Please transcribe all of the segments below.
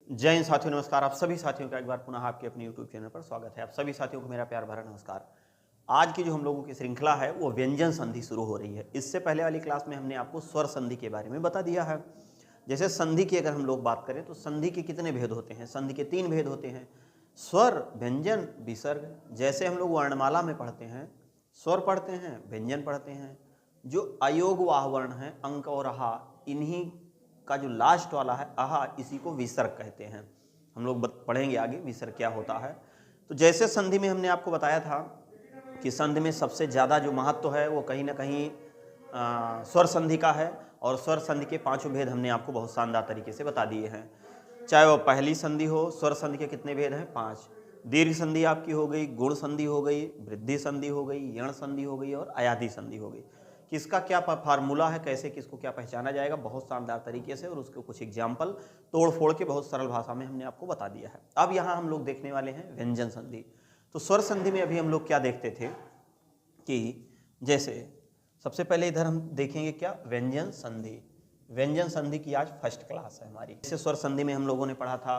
जय हिंद साथियों, नमस्कार। आप सभी साथियों का एक बार पुनः आपके अपने YouTube चैनल पर स्वागत है। आप सभी साथियों को मेरा प्यार भरा नमस्कार। आज की जो हम लोगों की श्रृंखला है वो व्यंजन संधि शुरू हो रही है। इससे पहले वाली क्लास में हमने आपको स्वर संधि के बारे में बता दिया है। जैसे संधि की अगर हम लोग बात करें तो संधि के कितने भेद होते हैं? संधि के 3 भेद होते हैं, स्वर, व्यंजन, विसर्ग। जैसे हम लोग वर्णमाला में पढ़ते हैं, स्वर पढ़ते हैं, व्यंजन पढ़ते हैं। जो अयोग वाह वर्ण है, अंक और आहा, इन्हीं का जो लास्ट वाला है आहा, इसी को विसर्ग कहते हैं। हम लोग पढ़ेंगे आगे विसर्ग क्या होता है। तो जैसे संधि में हमने आपको बताया था कि संधि में सबसे ज़्यादा जो महत्व है वो कहीं ना कहीं स्वर संधि का है, और स्वर संधि के 5 भेद हमने आपको बहुत शानदार तरीके से बता दिए हैं। चाहे वो पहली संधि हो, स्वर संधि के कितने भेद हैं? 5। दीर्घ संधि आपकी हो गई, गुण संधि हो गई, वृद्धि संधि हो गई, यण संधि हो गई और अयाधि संधि हो गई। किसका क्या फार्मूला है, कैसे किसको क्या पहचाना जाएगा, बहुत शानदार तरीके से, और उसके कुछ एग्जाम्पल तोड़ फोड़ के बहुत सरल भाषा में हमने आपको बता दिया है। अब यहाँ हम लोग देखने वाले हैं व्यंजन संधि। तो स्वर संधि में अभी हम लोग क्या देखते थे कि जैसे सबसे पहले इधर हम देखेंगे क्या, व्यंजन संधि। व्यंजन संधि की आज फर्स्ट क्लास है हमारी। जैसे स्वर संधि में हम लोगों ने पढ़ा था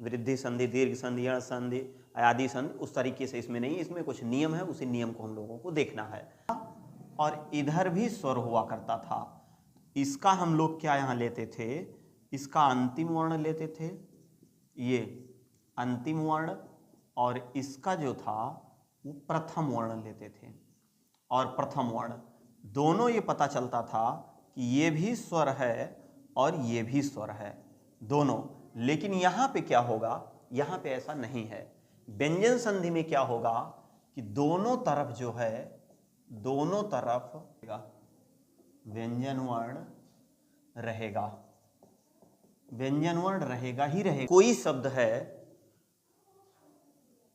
वृद्धि संधि, दीर्घ संधि, यण संधि, अयाधि संधि, उस तरीके से इसमें नहीं, इसमें कुछ नियम है, उसी नियम को हम लोगों को देखना है। और इधर भी स्वर हुआ करता था, इसका हम लोग क्या यहाँ लेते थे, इसका अंतिम वर्ण लेते थे, ये अंतिम वर्ण, और इसका जो था वो प्रथम वर्ण लेते थे। और प्रथम वर्ण दोनों ये पता चलता था कि ये भी स्वर है और ये भी स्वर है, दोनों। लेकिन यहाँ पे क्या होगा, यहाँ पे ऐसा नहीं है। व्यंजन संधि में क्या होगा कि दोनों तरफ जो है, दोनों तरफ व्यंजन वर्ण रहेगा, व्यंजन वर्ण रहेगा ही रहेगा। कोई शब्द है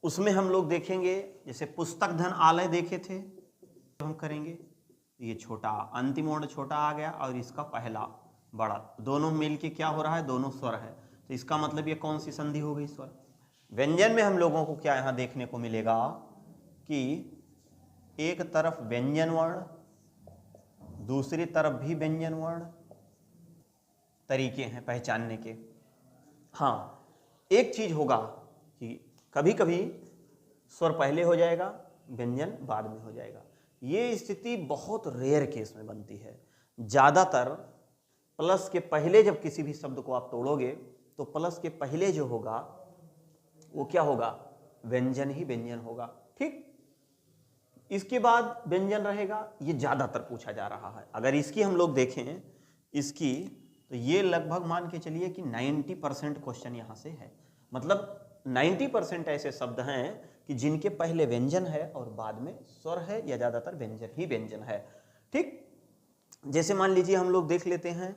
उसमें हम लोग देखेंगे, जैसे पुस्तक धन आलय देखे थे, हम करेंगे ये छोटा, अंतिम वर्ण छोटा आ गया और इसका पहला बड़ा, दोनों मिलके क्या हो रहा है, दोनों स्वर है। तो इसका मतलब ये कौन सी संधि हो गई, स्वर। व्यंजन में हम लोगों को क्या यहां देखने को मिलेगा कि एक तरफ व्यंजन वर्ण, दूसरी तरफ भी व्यंजन वर्ण। तरीके हैं पहचानने के। हाँ, एक चीज होगा कि कभी कभी स्वर पहले हो जाएगा, व्यंजन बाद में हो जाएगा। ये स्थिति बहुत रेयर केस में बनती है। ज़्यादातर प्लस के पहले जब किसी भी शब्द को आप तोड़ोगे तो प्लस के पहले जो होगा वो क्या होगा, व्यंजन ही व्यंजन होगा, ठीक। इसके बाद व्यंजन रहेगा, ये ज़्यादातर पूछा जा रहा है। अगर इसकी हम लोग देखें इसकी, तो ये लगभग मान के चलिए कि 90% क्वेश्चन यहाँ से है। मतलब 90% ऐसे शब्द हैं कि जिनके पहले व्यंजन है और बाद में स्वर है, या ज़्यादातर व्यंजन ही व्यंजन है, ठीक। जैसे मान लीजिए हम लोग देख लेते हैं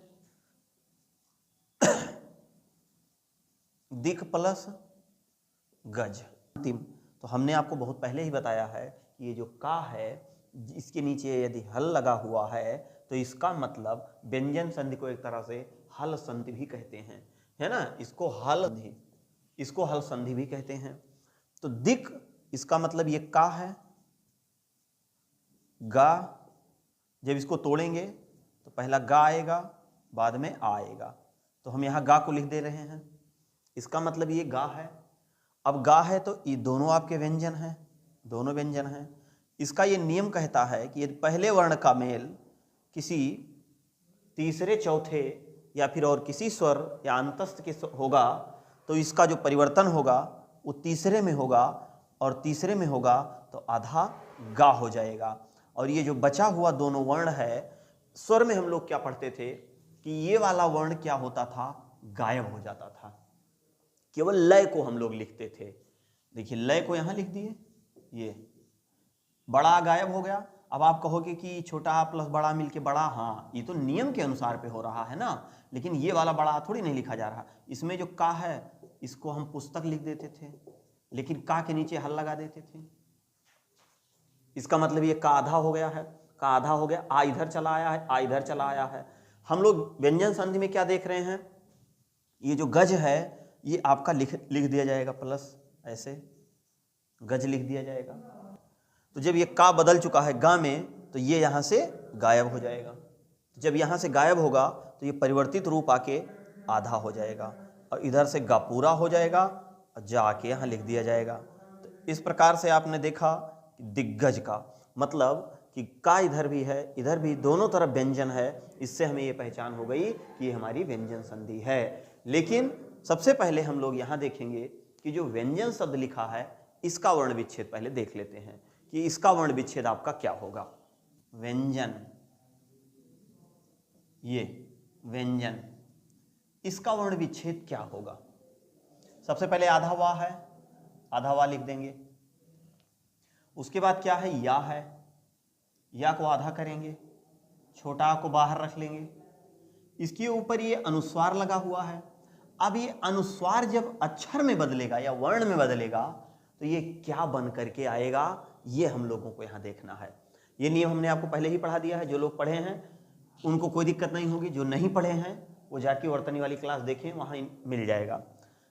दिख प्लस गज अंतिम। तो हमने आपको बहुत पहले ही बताया है कि ये जो का है, इसके नीचे यदि हल लगा हुआ है तो इसका मतलब व्यंजन संधि को एक तरह से हल संधि भी कहते हैं, है ना। इसको हल संधि भी कहते हैं। तो दिक, इसका मतलब ये का है, गा, जब इसको तोड़ेंगे तो पहला गा आएगा, बाद में आ आएगा। तो हम यहाँ गा को लिख दे रहे हैं, इसका मतलब ये गा है। अब गा है तो ये दोनों आपके व्यंजन हैं, दोनों व्यंजन हैं। इसका ये नियम कहता है कि यदि पहले वर्ण का मेल किसी तीसरे, चौथे या फिर और किसी स्वर या अंतस्थ के होगा तो इसका जो परिवर्तन होगा वो तीसरे में होगा, और तीसरे में होगा तो आधा गा हो जाएगा। और ये जो बचा हुआ दोनों वर्ण है, स्वर में हम लोग क्या पढ़ते थे कि ये वाला वर्ण क्या होता था, गायब हो जाता था। केवल लय को हम लोग लिखते थे। देखिए लय को यहां लिख दिए, ये बड़ा गायब हो गया। अब आप कहोगे कि छोटा प्लस बड़ा मिलके बड़ा, हाँ ये तो नियम के अनुसार पे हो रहा है ना, लेकिन ये वाला बड़ा थोड़ी नहीं लिखा जा रहा। इसमें जो का है इसको हम पुस्तक लिख देते थे, लेकिन का के नीचे हल लगा देते थे। इसका मतलब ये का आधा हो गया है, का आधा हो गया, आ इधर चला आया है, आ इधर चला आया है। हम लोग व्यंजन संधि में क्या देख रहे हैं, ये जो गज है ये आपका लिख दिया जाएगा प्लस, ऐसे गज लिख दिया जाएगा। तो जब ये का बदल चुका है गा में तो ये यहाँ से गायब हो जाएगा। जब यहाँ से गायब होगा तो ये परिवर्तित रूप आके आधा हो जाएगा। और इधर से गा पूरा हो जाएगा और जाके यहाँ लिख दिया जाएगा। तो इस प्रकार से आपने देखा कि दिग्गज का मतलब कि का इधर भी है, इधर भी, दोनों तरफ व्यंजन है। इससे हमें ये पहचान हो गई कि ये हमारी व्यंजन संधि है। लेकिन सबसे पहले हम लोग यहाँ देखेंगे कि जो व्यंजन शब्द लिखा है इसका वर्ण विच्छेद पहले देख लेते हैं कि इसका वर्ण विच्छेद आपका क्या होगा। व्यंजन, ये व्यंजन, इसका वर्ण विच्छेद क्या होगा। सबसे पहले आधा वा है, आधा वा लिख देंगे। उसके बाद क्या है, या है, या को आधा करेंगे, छोटा को बाहर रख लेंगे। इसके ऊपर ये अनुस्वार लगा हुआ है। अब ये अनुस्वार जब अक्षर में बदलेगा या वर्ण में बदलेगा तो ये क्या बन करके आएगा, ये हम लोगों को यहाँ देखना है। ये नियम हमने आपको पहले ही पढ़ा दिया है। जो लोग पढ़े हैं उनको कोई दिक्कत नहीं होगी, जो नहीं पढ़े हैं वो जाके वर्तनी वाली क्लास देखें, वहाँ मिल जाएगा।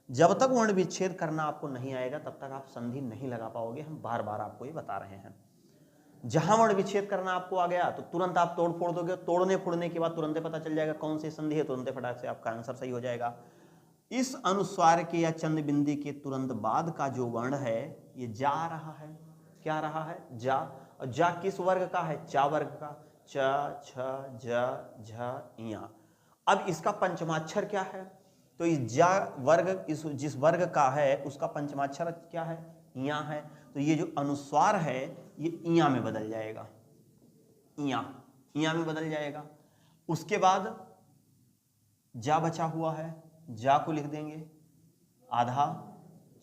जब तक वर्ण विच्छेद करना आपको नहीं आएगा तब तक आप संधि नहीं लगा पाओगे। हम बार बार आपको ये बता रहे हैं। जहां वर्ण विच्छेद करना आपको आ गया तो तुरंत आप तोड़ फोड़ दोगे। तोड़ने फोड़ने के बाद तुरंत पता चल जाएगा कौन सी संधि है, तुरंत फटाक से आपका आंसर सही हो जाएगा। इस अनुस्वार के या चंद बिंदी के तुरंत बाद का जो वर्ण है ये जा रहा है। क्या रहा है, जा। और जा किस वर्ग का है, चा वर्ग का। च, छ, ज, झ, इया। अब इसका पंचमाक्षर क्या है, तो इस जा वर्ग, इस जिस वर्ग का है उसका पंचमाक्षर क्या है, इया है। तो ये जो अनुस्वार है ये इया में बदल जाएगा, इया में बदल जाएगा। उसके बाद जा बचा हुआ है, जा को लिख देंगे, आधा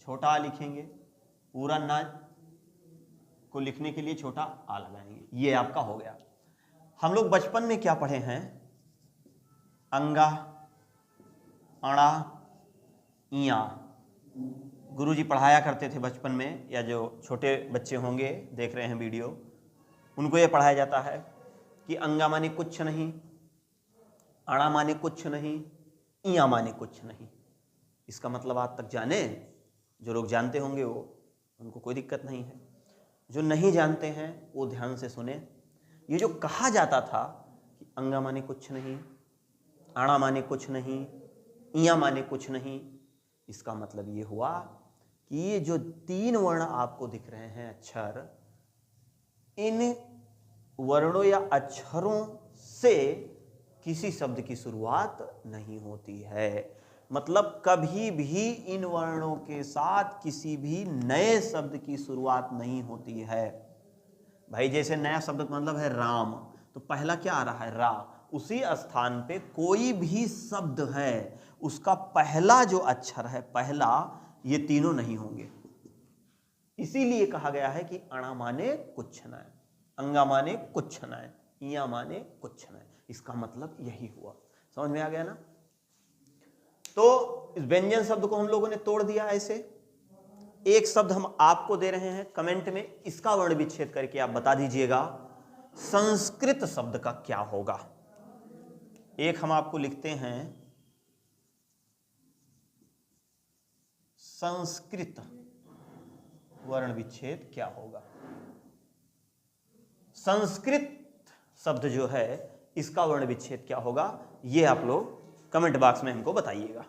छोटा आ लिखेंगे, पूरा ना को लिखने के लिए छोटा आ लगाएंगे। ये आपका हो गया। हम लोग बचपन में क्या पढ़े हैं, अंगा, अड़ा, इया। गुरुजी पढ़ाया करते थे बचपन में, या जो छोटे बच्चे होंगे देख रहे हैं वीडियो, उनको ये पढ़ाया जाता है कि अंगा माने कुछ नहीं, अड़ा माने कुछ नहीं, इया माने कुछ नहीं। इसका मतलब आज तक जाने, जो लोग जानते होंगे वो, उनको कोई दिक्कत नहीं है। जो नहीं जानते हैं वो ध्यान से सुने। ये जो कहा जाता था कि अंगा माने कुछ नहीं, अड़ा माने कुछ नहीं, इया माने कुछ नहीं, इसका मतलब ये हुआ कि ये जो तीन वर्ण आपको दिख रहे हैं अक्षर, इन वर्णों या अक्षरों से किसी शब्द की शुरुआत नहीं होती है। मतलब कभी भी इन वर्णों के साथ किसी भी नए शब्द की शुरुआत नहीं होती है। भाई जैसे नया शब्द का मतलब है राम, तो पहला क्या आ रहा है, रा। उसी स्थान पे कोई भी शब्द है उसका पहला जो अक्षर है, पहला, ये तीनों नहीं होंगे। इसीलिए कहा गया है कि अणा माने कुछ न, अंगा माने कुछ न, इया माने कुछ न। इसका मतलब यही हुआ। समझ में आ गया ना। तो इस व्यंजन शब्द को हम लोगों ने तोड़ दिया ऐसे। एक शब्द हम आपको दे रहे हैं, कमेंट में इसका वर्ण विच्छेद करके आप बता दीजिएगा संस्कृत शब्द का क्या होगा। एक हम आपको लिखते हैं, संस्कृत वर्ण विच्छेद क्या होगा। संस्कृत शब्द जो है इसका वर्ण विच्छेद क्या होगा, ये आप लोग कमेंट बॉक्स में हमको बताइएगा।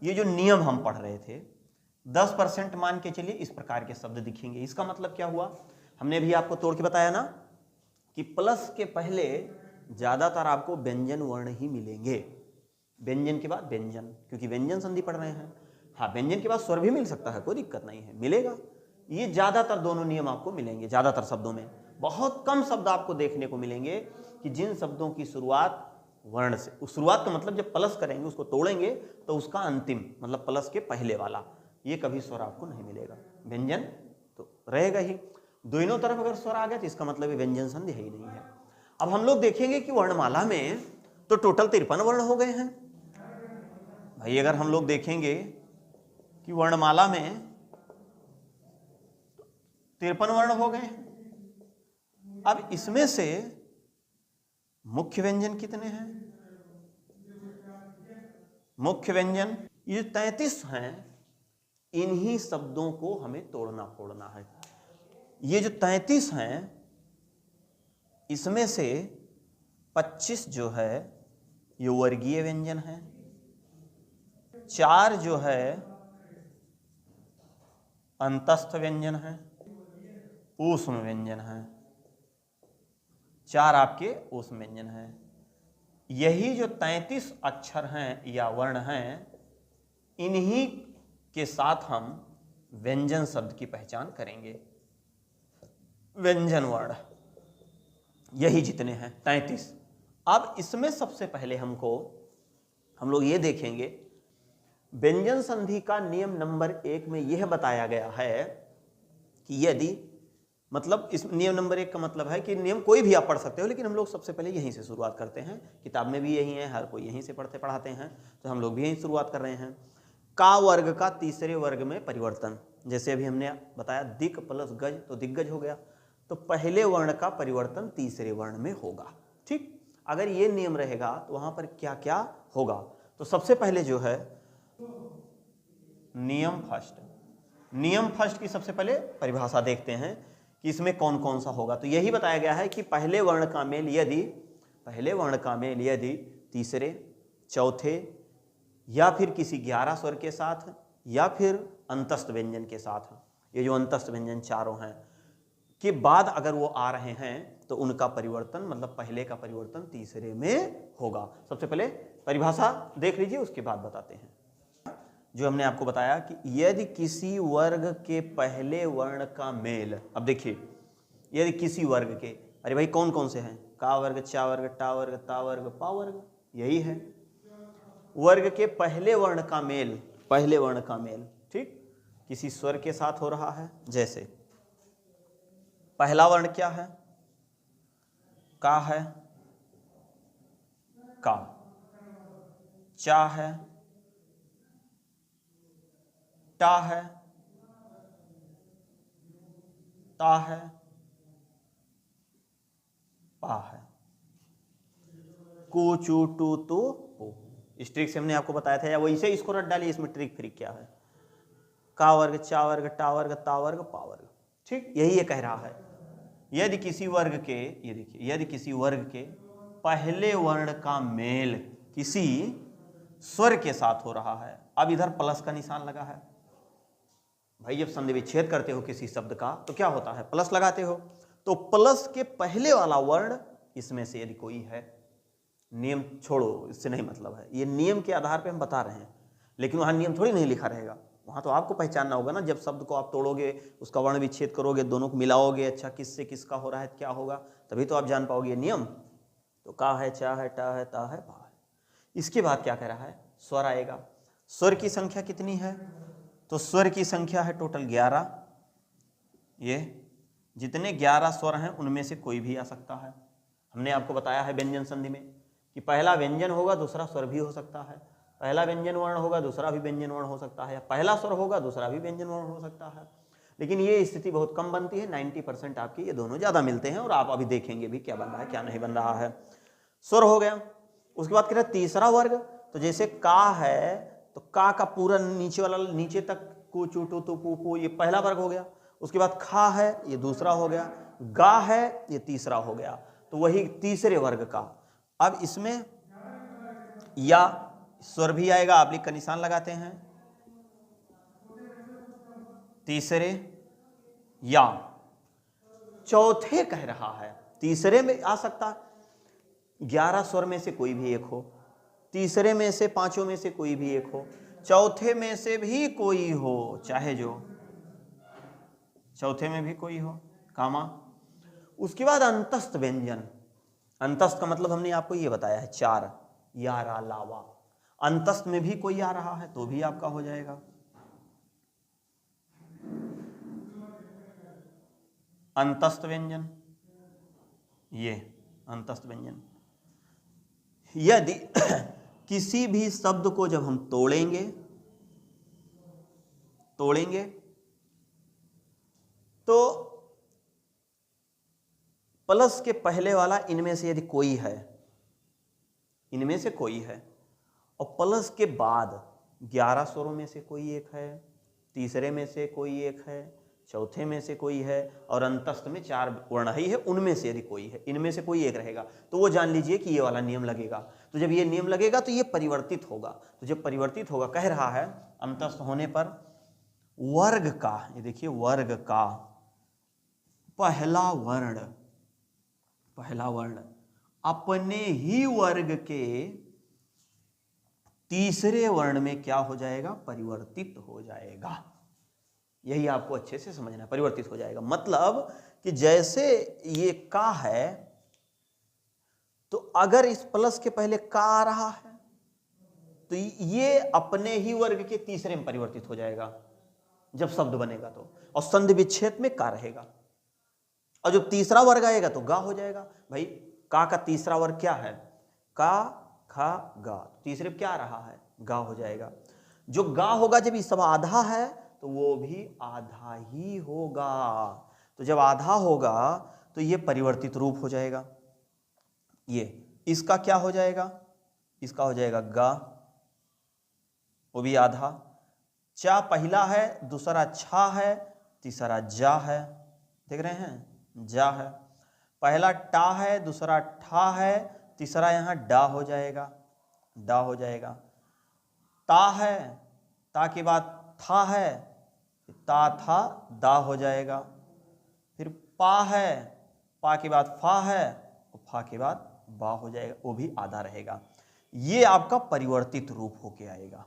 ये जो नियम हम पढ़ रहे थे, 10% मान के चलिए इस प्रकार के शब्द दिखेंगे। इसका मतलब क्या हुआ, हमने भी आपको तोड़ के बताया ना कि प्लस के पहले ज्यादातर आपको व्यंजन वर्ण ही मिलेंगे। व्यंजन के बाद व्यंजन, क्योंकि व्यंजन संधि पढ़ रहे हैं। हाँ, व्यंजन के बाद स्वर भी मिल सकता है, कोई दिक्कत नहीं है, मिलेगा। ये ज्यादातर दोनों नियम आपको मिलेंगे। ज्यादातर शब्दों में बहुत कम शब्द आपको देखने को मिलेंगे कि जिन शब्दों की शुरुआत वर्ण से, उस शुरुआत का मतलब जब प्लस करेंगे, उसको तोड़ेंगे तो उसका अंतिम मतलब प्लस के पहले वाला, ये कभी स्वर आपको नहीं मिलेगा। व्यंजन तो रहेगा ही। दोनों तरफ अगर स्वर आ गया तो इसका मतलब व्यंजन संधि है ही नहीं है। अब हम लोग देखेंगे कि वर्णमाला में तो टोटल 53 वर्ण हो गए हैं। भाई अगर हम लोग देखेंगे कि वर्णमाला में 53 वर्ण हो गए, अब इसमें से मुख्य व्यंजन कितने हैं? मुख्य व्यंजन ये 33 हैं। इन्हीं शब्दों को हमें तोड़ना फोड़ना है। ये जो 33 हैं, इसमें से 25 जो है ये वर्गीय व्यंजन है, 4 जो है अंतस्थ व्यंजन है, ऊष्म व्यंजन है, 4 आपके ऊष्म व्यंजन हैं। यही जो 33 अक्षर हैं या वर्ण हैं, इन्हीं के साथ हम व्यंजन शब्द की पहचान करेंगे। व्यंजन वर्ण यही जितने हैं 33। अब इसमें सबसे पहले हम लोग ये देखेंगे, व्यंजन संधि का नियम नंबर 1 में यह बताया गया है कि यदि, मतलब इस नियम नंबर 1 का मतलब है कि नियम कोई भी आप पढ़ सकते हो, लेकिन हम लोग सबसे पहले यहीं से शुरुआत करते हैं। किताब में भी यही है, हर कोई यहीं से पढ़ाते हैं, तो हम लोग भी यहीं शुरुआत कर रहे हैं। का वर्ग का तीसरे वर्ग में परिवर्तन, जैसे अभी हमने बताया दिक् प्लस गज तो दिग्गज हो गया, तो पहले वर्ण का परिवर्तन तीसरे वर्ण में होगा। ठीक, अगर ये नियम रहेगा तो वहां पर क्या क्या होगा? तो सबसे पहले जो है नियम फर्स्ट की सबसे पहले परिभाषा देखते हैं कि इसमें कौन कौन सा होगा। तो यही बताया गया है कि पहले वर्ण का मेल यदि तीसरे, चौथे या फिर किसी 11 स्वर के साथ या फिर अंतस्थ व्यंजन के साथ, ये जो अंतस्थ व्यंजन चारों हैं के बाद अगर वो आ रहे हैं तो उनका परिवर्तन, मतलब पहले का परिवर्तन तीसरे में होगा। सबसे पहले परिभाषा देख लीजिए, उसके बाद बताते हैं। जो हमने आपको बताया कि यदि किसी वर्ग के पहले वर्ण का मेल, अब देखिए यदि किसी वर्ग के, अरे भाई कौन कौन से हैं? का वर्ग, चा वर्ग, टा वर्ग, ता वर्ग, पा वर्ग, यही है वर्ग के पहले वर्ण का मेल, ठीक, किसी स्वर के साथ हो रहा है। जैसे पहला वर्ण क्या है? का है, का, चा है, टा है, ता है, पा है, कु, चू, टू, तू, पू। इस ट्रिक से हमने आपको बताया था, या वैसे इसको रट डालिए, इसमें ट्रिक फ्रिक क्या है? का वर्ग, चा वर्ग, टा वर्ग, ता वर्ग, पा वर्ग। ठीक, यही ये कह रहा है। यदि किसी वर्ग के, ये देखिए, यदि किसी वर्ग के पहले वर्ण का मेल किसी स्वर के साथ हो रहा है, अब इधर प्लस का निशान लगा है। भाई जब संधि विच्छेद करते हो किसी शब्द का तो क्या होता है? प्लस लगाते हो। तो प्लस के पहले वाला वर्ण इसमें से यदि कोई है, नियम छोड़ो, इससे नहीं मतलब है, ये नियम के आधार पे हम बता रहे हैं, लेकिन वहां नियम थोड़ी नहीं लिखा रहेगा, वहां तो आपको पहचानना होगा ना। जब शब्द को आप तोड़ोगे, उसका वर्ण विच्छेद करोगे, दोनों को मिलाओगे, अच्छा किससे किसका हो रहा है, क्या होगा, तभी तो आप जान पाओगे ये नियम। तो का है, चा है, टा है, ता है, पा है। इसके बाद क्या कह रहा है? स्वर आएगा। स्वर की संख्या कितनी है? तो स्वर की संख्या है टोटल 11। ये जितने 11 स्वर हैं उनमें से कोई भी आ सकता है। हमने आपको बताया है व्यंजन संधि में कि पहला व्यंजन होगा, दूसरा स्वर भी हो सकता है, पहला व्यंजन वर्ण होगा, दूसरा भी व्यंजन वर्ण हो सकता है, या पहला स्वर होगा, दूसरा भी व्यंजन वर्ण हो सकता है। लेकिन ये स्थिति बहुत कम बनती है, 90% आपकी ये दोनों ज़्यादा मिलते हैं, और आप अभी देखेंगे भी क्या बन रहा है क्या नहीं बन रहा है। स्वर हो गया। उसके बाद कह रहे तीसरा वर्ग, तो जैसे का है तो का पूरा नीचे वाला, नीचे तक कु, चू, टू, तू, पू, पू, ये पहला वर्ग हो गया। उसके बाद खा है, ये दूसरा हो गया। गा है, ये तीसरा हो गया। तो वही तीसरे वर्ग का। अब इसमें या स्वर भी आएगा, आप लिख का निशान लगाते हैं, तीसरे या चौथे कह रहा है। तीसरे में आ सकता 11 स्वर में से कोई भी एक हो, तीसरे में से पांचों में से कोई भी एक हो, चौथे में से भी कोई हो, चाहे जो चौथे में भी कोई हो, कामा। उसके बाद अंतस्थ व्यंजन। अंतस्थ का मतलब हमने आपको ये बताया है 4, यारा, लावा। अंतस्थ में भी कोई आ रहा है तो भी आपका हो जाएगा। अंतस्थ व्यंजन, ये अंतस्थ व्यंजन। यदि किसी भी शब्द को जब हम तोड़ेंगे तो प्लस के पहले वाला इनमें से यदि कोई है, इनमें से कोई है, और प्लस के बाद 11 स्वरों में से कोई एक है, तीसरे में से कोई एक है, चौथे में से कोई है, और अंतस्थ में 4 वर्ण ही है, उनमें से यदि कोई है, इनमें से कोई एक रहेगा, तो वो जान लीजिए कि ये वाला नियम लगेगा। तो जब ये नियम लगेगा तो ये परिवर्तित होगा। तो जब परिवर्तित होगा, कह रहा है अंतस्थ होने पर वर्ग का, ये देखिए वर्ग का पहला वर्ण अपने ही वर्ग के तीसरे वर्ण में क्या हो जाएगा? परिवर्तित हो जाएगा। यही आपको अच्छे से समझना है, परिवर्तित हो जाएगा मतलब कि जैसे ये का है, तो अगर इस प्लस के पहले का आ रहा है तो ये अपने ही वर्ग के तीसरे में परिवर्तित हो जाएगा जब शब्द बनेगा तो, और संधि विच्छेद में का रहेगा, और जब तीसरा वर्ग आएगा तो गा हो जाएगा। भाई का तीसरा वर्ग क्या है? का, खा, गा, तीसरे क्या आ रहा है? गा हो जाएगा। जो गा होगा जब ये सब आधा है तो वो भी आधा ही होगा। तो जब आधा होगा तो ये परिवर्तित रूप हो जाएगा। ये इसका क्या हो जाएगा? इसका हो जाएगा गा, वो भी आधा। चा पहला है, दूसरा छा है, तीसरा जा है, देख रहे हैं, जा है। पहला टा है, दूसरा ठा है, तीसरा यहां डा हो जाएगा, डा हो जाएगा। ता है, ता के बाद था है, ता था दा हो जाएगा। फिर पा है, पा के बाद फा है, फा के बाद बा हो जाएगा, वो भी आधा रहेगा। ये आपका परिवर्तित रूप होके आएगा,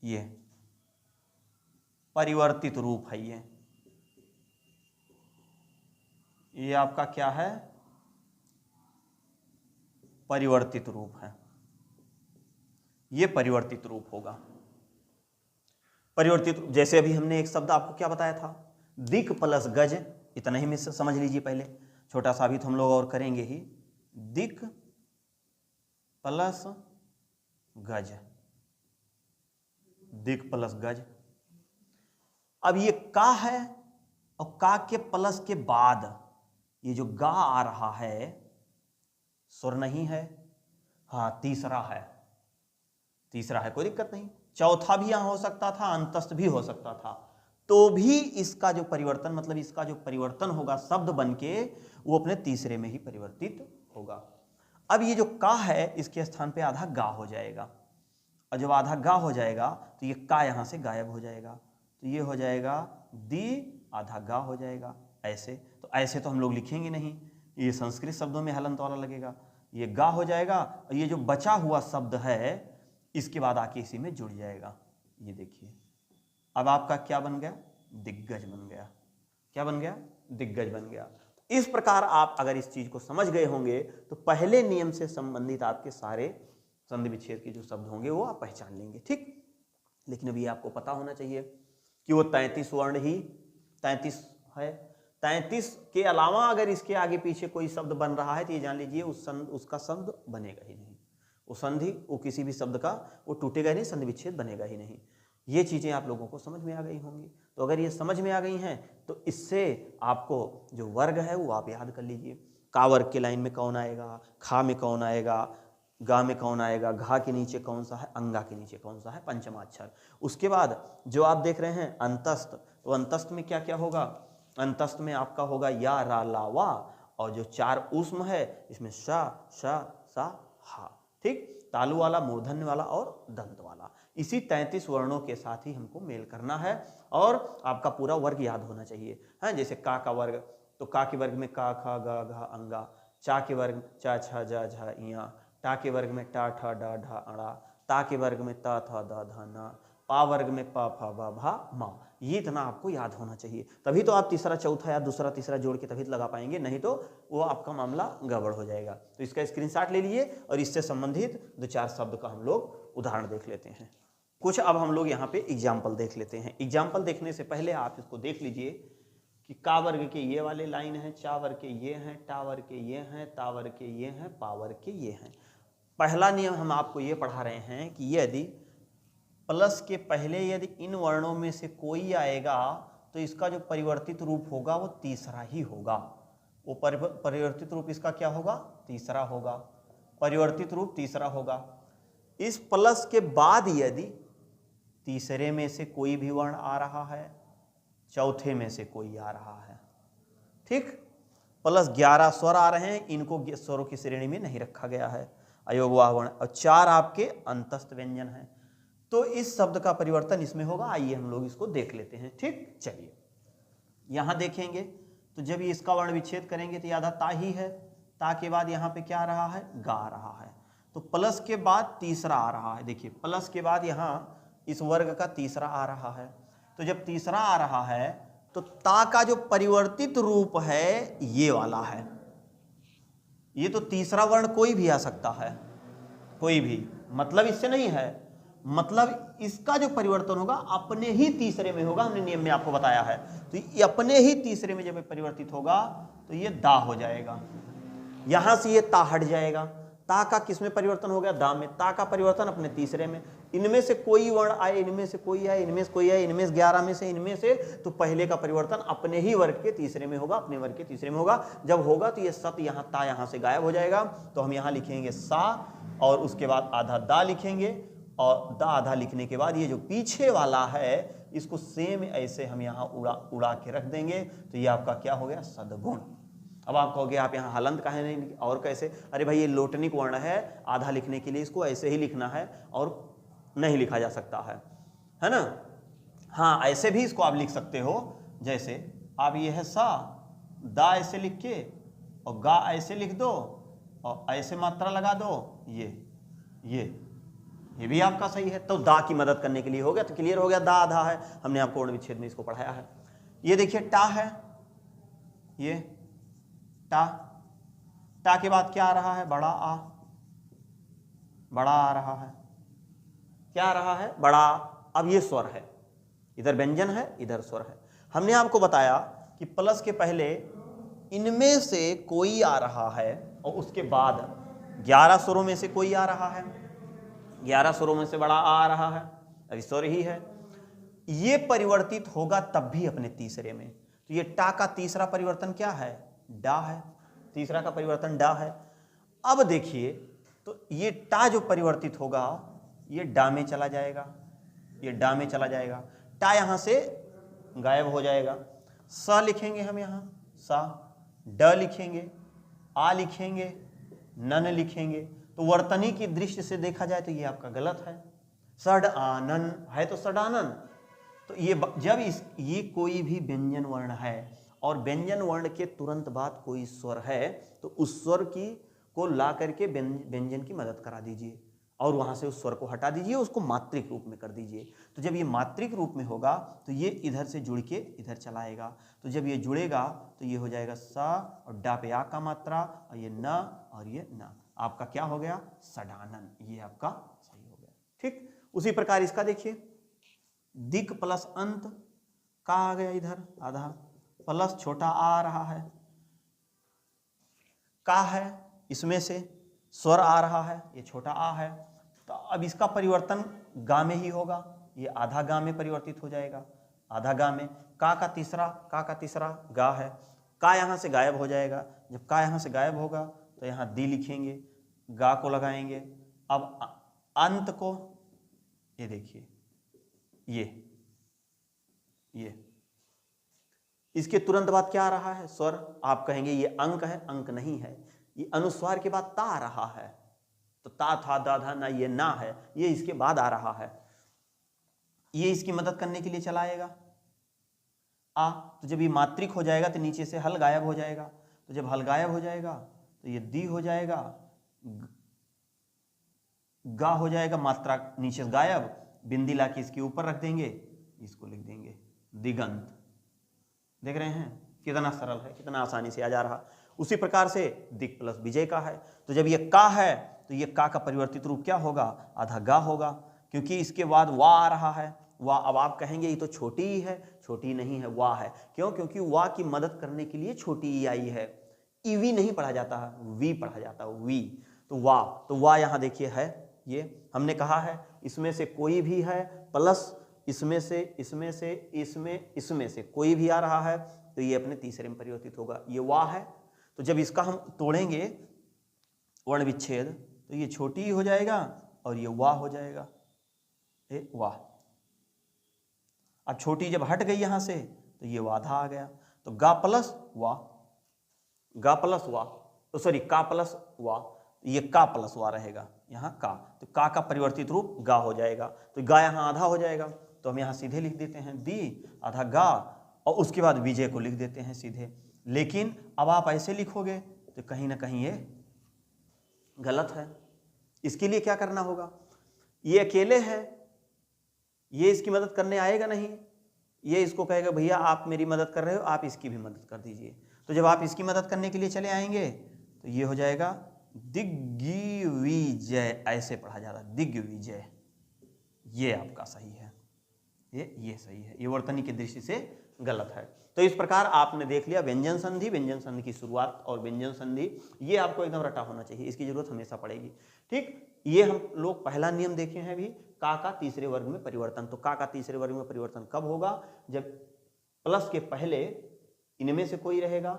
ये परिवर्तित रूप है। ये आपका क्या है? परिवर्तित रूप है। ये परिवर्तित रूप होगा। परिवर्तित, जैसे अभी हमने एक शब्द आपको क्या बताया था? दिक प्लस गज, इतना ही में समझ लीजिए। पहले छोटा सा भी तो हम लोग और करेंगे ही। दिक प्लस गज, दिक प्लस गज। अब ये का है, और का के प्लस के बाद ये जो गा आ रहा है, स्वर नहीं है, हाँ तीसरा है, तीसरा है, कोई दिक्कत नहीं। चौथा भी यहां हो सकता था, अंतस्थ भी हो सकता था, तो भी इसका जो परिवर्तन, मतलब इसका जो परिवर्तन होगा शब्द बनके, वो अपने तीसरे में ही परिवर्तित होगा। अब ये जो का है, इसके स्थान पे आधा गा हो जाएगा, और जब आधा गा हो जाएगा तो ये का यहां से गायब हो जाएगा, तो ये हो जाएगा दी, आधा गा हो जाएगा। ऐसे तो ऐसे तो हम लोग लिखेंगे नहीं, ये संस्कृत शब्दों में हलंत वाला लगेगा, ये गा हो जाएगा, और ये जो बचा हुआ शब्द है इसके बाद आके इसी में जुड़ जाएगा। ये देखिए, अब आपका क्या बन गया? दिग्गज बन गया। क्या बन गया? दिग्गज बन गया। इस प्रकार आप अगर इस चीज को समझ गए होंगे तो पहले नियम से संबंधित आपके सारे संधि विच्छेद के जो शब्द होंगे वो आप पहचान लेंगे, ठीक। लेकिन अभी आपको पता होना चाहिए कि वो 33 वर्ण ही 33 है। 33 के अलावा अगर इसके आगे पीछे कोई शब्द बन रहा है तो ये जान लीजिए उसका शब्द बनेगा ही नहीं, वो संधि, वो किसी भी शब्द का वो टूटेगा नहीं, संधि विच्छेद बनेगा ही नहीं। ये चीज़ें आप लोगों को समझ में आ गई होंगी। तो अगर ये समझ में आ गई हैं तो इससे आपको जो वर्ग है वो आप याद कर लीजिए। का वर्ग के लाइन में कौन आएगा, खा में कौन आएगा, गा में कौन आएगा, घा के नीचे कौन सा है, अंगा के नीचे कौन सा है, पंचमाक्षर। उसके बाद जो आप देख रहे हैं अंतस्थ, तो अंतस्थ में क्या क्या होगा? अंतस्थ में आपका होगा या, रा, ला, वा, और जो 4 ऊष्म है इसमें श, श, सा, हा, ठीक। तालु वाला, मूर्धन्य वाला और दंत वाला, इसी 33 वर्णों के साथ ही हमको मेल करना है और आपका पूरा वर्ग याद होना चाहिए। हाँ, जैसे का वर्ग, तो का के वर्ग में का, खा, गा, घा, अंगा। चा के वर्ग चा, छा, जा, झा, इया। टा के वर्ग में टा, ठा, डा, ढा, अड़ा। ता के वर्ग में ता, था, दा, धा, ना। पा वर्ग में पा, फा, बा, भा, मा। ये इतना आपको याद होना चाहिए, तभी तो आप तीसरा चौथा या दूसरा तीसरा जोड़ के तभी लगा पाएंगे, नहीं तो वो आपका मामला गड़बड़ हो जाएगा। तो इसका स्क्रीनशॉट ले लीजिए और इससे संबंधित 2-4 शब्द का हम लोग उदाहरण देख लेते हैं। कुछ अब हम लोग यहाँ पे एग्जाम्पल देख लेते हैं। एग्जाम्पल देखने से पहले आप इसको देख लीजिए कि का वर्ग के ये वाले लाइन हैं, चा वर्ग के ये हैं, टा वर्ग के ये हैं, ता वर्ग के ये हैं, पा वर्ग के ये हैं। पहला नियम हम आपको ये पढ़ा रहे हैं कि यदि प्लस के पहले यदि इन वर्णों में से कोई आएगा तो इसका जो परिवर्तित रूप होगा वो तीसरा ही होगा। वो परिवर्तित रूप इसका क्या होगा? तीसरा होगा। परिवर्तित रूप तीसरा होगा। इस प्लस के बाद यदि तीसरे में से कोई भी वर्ण आ रहा है, चौथे में से कोई आ रहा है, ठीक। प्लस 11 स्वर आ रहे हैं, इनको स्वरों की श्रेणी में नहीं रखा गया है, अयोग वाह वर्ण, और 4 आपके अंतस्थ व्यंजन हैं। तो इस शब्द का परिवर्तन इसमें होगा। आइए हम लोग इसको देख लेते हैं, ठीक। चलिए यहां देखेंगे तो जब ये इसका वर्ण विच्छेद करेंगे तो ये आधा ता ही है, ता के बाद यहाँ पे क्या आ रहा है, गा आ रहा है। तो प्लस के बाद तीसरा आ रहा है, देखिए प्लस के बाद यहाँ इस वर्ग का तीसरा आ रहा है। तो जब तीसरा आ रहा है तो ता का जो परिवर्तित रूप है ये वाला है। ये तो तीसरा वर्ण कोई भी आ सकता है, कोई भी, मतलब इससे नहीं है, मतलब इसका जो परिवर्तन होगा अपने ही तीसरे में होगा। हमने नियम में आपको बताया है। तो ये अपने ही तीसरे में जब परिवर्तित होगा तो ये दा हो जाएगा, यहां से ये ता हट जाएगा। ता का किस में परिवर्तन हो गया, दा में। ता का परिवर्तन अपने तीसरे में। इनमें से कोई वर्ण आए, इनमें से कोई आए, इनमें से कोई आए, इनमें से 11 में से, इनमें से, तो पहले का परिवर्तन अपने ही वर्ग के तीसरे में होगा, अपने वर्ग के तीसरे में होगा। जब होगा तो ये सत यहाँ ता यहाँ से गायब हो जाएगा। तो हम यहाँ लिखेंगे सा और उसके बाद आधा दा लिखेंगे, और दा आधा लिखने के बाद ये जो पीछे वाला है इसको सेम ऐसे हम यहाँ उड़ा के रख देंगे। तो ये आपका क्या हो गया, सदगुण। अब आप कहोगे आप यहाँ हलंत काहे नहीं और कैसे, अरे भाई ये लोटनिक वर्ण है, आधा लिखने के लिए इसको ऐसे ही लिखना है और नहीं लिखा जा सकता है ना। हाँ ऐसे भी इसको आप लिख सकते हो, जैसे आप ये है सा, दा ऐसे लिख के और गा ऐसे लिख दो और ऐसे मात्रा लगा दो, ये भी आपका सही है। तो दा की मदद करने के लिए हो गया, तो क्लियर हो गया, दा आधा है। हमने आपको वर्ण विच्छेद में इसको पढ़ाया है। ये देखिए टा है, ये टा, टा के बाद क्या आ रहा है, बड़ा आ, बड़ा आ रहा है, क्या आ रहा है, बड़ा। अब ये स्वर है, इधर व्यंजन है, इधर स्वर है। हमने आपको बताया कि प्लस के पहले इनमें से कोई आ रहा है और उसके बाद 11 स्वरों में से कोई आ रहा है, 11 स्वरों में से बड़ा आ रहा है, अभी स्वर ही है। ये परिवर्तित होगा तब भी अपने तीसरे में। तो ये टा का तीसरा परिवर्तन क्या है, डा है, तीसरा का परिवर्तन डा है। अब देखिए तो ये टा जो परिवर्तित होगा ये डा में चला जाएगा, ये डा में चला जाएगा, टा यहां से गायब हो जाएगा। स लिखेंगे हम यहाँ सा, ड लिखेंगे, आ लिखेंगे, नन लिखेंगे। तो वर्तनी की दृष्टि से देखा जाए तो ये आपका गलत है। सड आनन है तो सडानन। तो ये जब ये कोई भी व्यंजन वर्ण है और व्यंजन वर्ण के तुरंत बाद कोई स्वर है तो उस स्वर को ला करके व्यंजन की मदद करा दीजिए और वहां से उस स्वर को हटा दीजिए, उसको मात्रिक रूप में कर दीजिए। तो जब ये मात्रिक रूप में होगा तो ये इधर से जुड़ के इधर चलाएगा। तो जब ये जुड़ेगा तो ये हो जाएगा सा और डा पे आ का मात्रा और ये न और ये न, आपका क्या हो गया, सडानन। ये आपका सही हो गया, ठीक। उसी प्रकार इसका देखिए, दिक प्लस अंत का आ गया इधर आधा, प्लस छोटा आ रहा है, का है, इसमें से स्वर आ रहा है, ये छोटा आ है। तो अब इसका परिवर्तन गा में ही होगा, ये आधा गा में परिवर्तित हो जाएगा, आधा गा में। का का तीसरा गा है, का यहाँ से गायब हो जाएगा। जब का यहाँ से गायब होगा तो यहाँ दी लिखेंगे, गा को लगाएंगे। अब अंत को ये देखिए, ये इसके तुरंत बाद क्या आ रहा है, स्वर। आप कहेंगे ये अंक है, अंक नहीं है, ये अनुस्वार के बाद ता आ रहा है। तो ता था दा था ना, ये ना है, ये इसके बाद आ रहा है। ये इसकी मदद करने के लिए चलाएगा आ। तो जब ये मात्रिक हो जाएगा तो नीचे से हल गायब हो जाएगा। तो जब हल गायब हो जाएगा तो ये दी हो जाएगा, गा हो जाएगा, मात्रा नीचे गायब, बिंदी लाके इसके ऊपर रख देंगे, इसको लिख देंगे दिगंत। देख रहे हैं कितना सरल है, कितना आसानी से आ जा रहा। उसी प्रकार से दिक प्लस विजय का है। तो जब ये का है तो ये का परिवर्तित रूप क्या होगा, आधा गा होगा, क्योंकि इसके बाद वाह आ रहा है। वाह, अब आप कहेंगे ये तो छोटी ही है, छोटी नहीं है, वाह है। क्यों, क्योंकि वाह की मदद करने के लिए छोटी ई आई है। ईवी नहीं पढ़ा जाता है, वी पढ़ा जाता है, वी। तो वाह यहाँ देखिए है, ये हमने कहा है इसमें से कोई भी है, प्लस इसमें से कोई भी आ रहा है तो ये अपने तीसरे में परिवर्तित होगा, ये वाह है। तो जब इसका हम तोड़ेंगे वर्ण विच्छेद तो ये छोटी हो जाएगा और ये वाह हो जाएगा, वाह। अब छोटी जब हट गई यहां से तो ये वाधा आ गया। तो गा प्लस वा, गा प्लस वा, तो सॉरी का प्लस वा, ये का प्लस वा रहेगा यहाँ का, तो का परिवर्तित रूप गा हो जाएगा। तो गा यहाँ आधा हो जाएगा, तो हम यहाँ सीधे लिख देते हैं दी आधा गा, और उसके बाद विजय को लिख देते हैं सीधे। लेकिन अब आप ऐसे लिखोगे तो कहीं ना कहीं ये गलत है। इसके लिए क्या करना होगा, ये अकेले है, ये इसकी मदद करने आएगा नहीं, ये इसको कहेगा भैया आप मेरी मदद कर रहे हो, आप इसकी भी मदद कर दीजिए। तो जब आप इसकी मदद करने के लिए चले आएंगे तो ये हो जाएगा दिग्विजय, ऐसे पढ़ा जाता है दिग्विजय, ये आपका सही है, ये सही है, ये वर्तनी की दृष्टि से गलत है। तो इस प्रकार आपने देख लिया व्यंजन संधि की शुरुआत और व्यंजन संधि, ये आपको एकदम रटा होना चाहिए, इसकी जरूरत हमेशा पड़ेगी। ठीक, ये हम लोग पहला नियम देखे हैं अभी, का तीसरे वर्ग में परिवर्तन। तो का तीसरे वर्ग में परिवर्तन कब होगा, जब प्लस के पहले इनमें से कोई रहेगा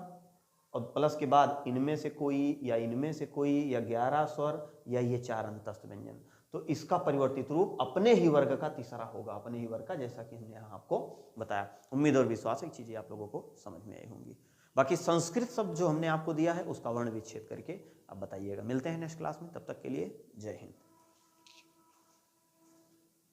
और प्लस के बाद इनमें से कोई या इनमें से कोई या 11 स्वर या ये 4 अंतस्थ व्यंजन, तो इसका परिवर्तित रूप अपने ही वर्ग का तीसरा होगा, अपने ही वर्ग का, जैसा कि हमने यहाँ आपको बताया। उम्मीद और विश्वास है चीजें आप लोगों को समझ में आई होंगी। बाकी संस्कृत शब्द जो हमने आपको दिया है उसका वर्ण विच्छेद करके आप बताइएगा। मिलते हैं नेक्स्ट क्लास में, तब तक के लिए जय हिंद।